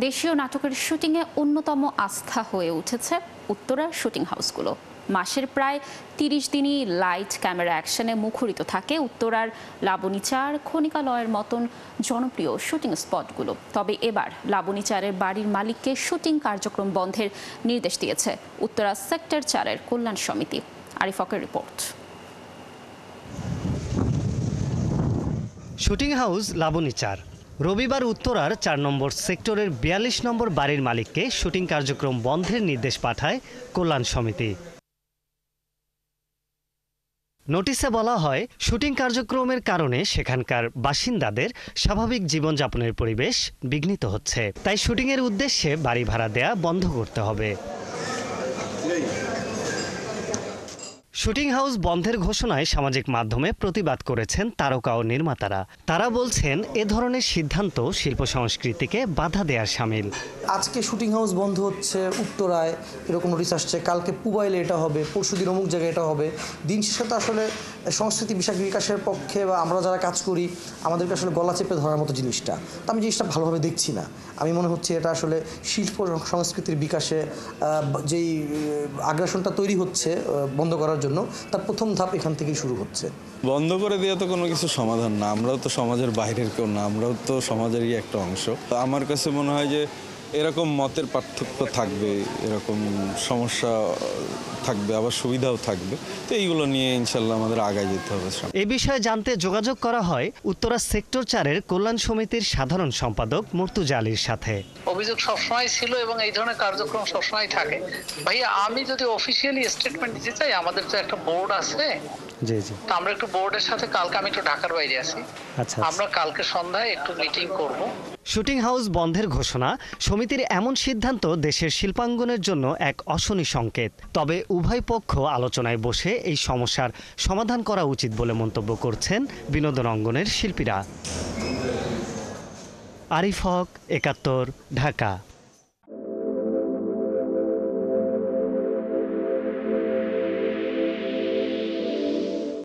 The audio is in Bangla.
দেশীয় নাটকের শুটিংয়ে অন্যতম আস্থা হয়ে উঠেছে উত্তরার শুটিং হাউসগুলো। মাসের প্রায় ৩০ দিনই লাইট ক্যামেরা অ্যাকশনে মুখরিত থাকে উত্তরার লাবণীচার, খনিকালয়ের মতন জনপ্রিয় শুটিং স্পটগুলো। তবে এবার লাবণীচারের বাড়ির মালিককে শুটিং কার্যক্রম বন্ধের নির্দেশ দিয়েছে উত্তরা সেক্টর ৪-এর কল্যাণ সমিতি। আরিফ হকের রিপোর্ট। Shooting house লাবণীচার। রবিবার উত্তরার ৪ নম্বর সেক্টরের ৪২ নম্বর বাড়ির মালিককে শুটিং কার্যক্রম বন্ধের নির্দেশ পাঠায় কল্যাণ সমিতি। নোটিশে বলা হয়, শুটিং কার্যক্রমের কারণে সেখানকার বাসিন্দাদের স্বাভাবিক জীবনযাপনের পরিবেশ বিঘ্নিত হচ্ছে, তাই শুটিংয়ের উদ্দেশ্যে বাড়ি ভাড়া দেয়া বন্ধ করতে হবে। শুটিং হাউস বন্ধের ঘোষণায় সামাজিক মাধ্যমে প্রতিবাদ করেছেন তারকা ও নির্মাতারা। তারা বলছেন, এ ধরনের সিদ্ধান্ত শিল্প সংস্কৃতিকে বাধা দেওয়ার শামিল। আজকে শুটিং হাউস বন্ধ হচ্ছে উত্তরায়, এরকম নোটিশ আসছে, কালকে পুবাইলে এটা হবে, পরশুদিন অমুক জায়গায় এটা হবে। দিন শেষে তো আসলে সংস্কৃতি বিকাশের পক্ষে বা আমরা যারা কাজ করি আমাদেরকে আসলে গলা চেপে ধরার মতো জিনিসটা, তো আমি জিনিসটা ভালোভাবে দেখছি না। আমি মনে হচ্ছে এটা আসলে শিল্প সংস্কৃতির বিকাশে যেই আগ্রাসনটা তৈরি হচ্ছে বন্ধ করার জন্য, তার প্রথম ধাপ এখান থেকেই শুরু হচ্ছে। বন্ধ করে দেওয়া তো কোনো কিছু সমাধান না। আমরাও তো সমাজের বাইরের কেউ না, আমরাও তো সমাজেরই একটা অংশ। আমার কাছে মনে হয় যে এরকম মতের পার্থক্য থাকবে, এরকম সমস্যা থাকবে, আবার সুবিধাও থাকবে। তো এইগুলো নিয়ে ইনশাল্লাহ আমাদের আগায় যেতে হবে। এ বিষয়ে জানতে যোগাযোগ করা হয় উত্তরা সেক্টর ৪-এর কল্যাণ সমিতির সাধারণ সম্পাদক মুর্তুজা আলীর সাথে। অভিযোগ সবসময় ছিল এবং এই ধরনের কার্যক্রম সবসময় থাকে। ভাইয়া, আমি যদি অফিসিয়ালি স্টেটমেন্ট দিতে চাই, আমাদের তো একটা বোর্ড আছে। জি জি। তো আমরা একটু বোর্ডের সাথে, কালকে আমি একটু ঢাকার বাইরে আছি, আচ্ছা, আমরা কালকে সন্ধ্যায় একটু মিটিং করব। শুটিং হাউস বন্ধের ঘোষণা, সমিতির এমন সিদ্ধান্ত দেশের শিল্পাঙ্গনের জন্য এক অশনি সংকেত। তবে উভয় পক্ষ আলোচনায় বসে এই সমস্যার সমাধান করা উচিত বলে মন্তব্য করছেন বিনোদন অঙ্গনের শিল্পীরা। আরিফ হক, ৭১, ঢাকা।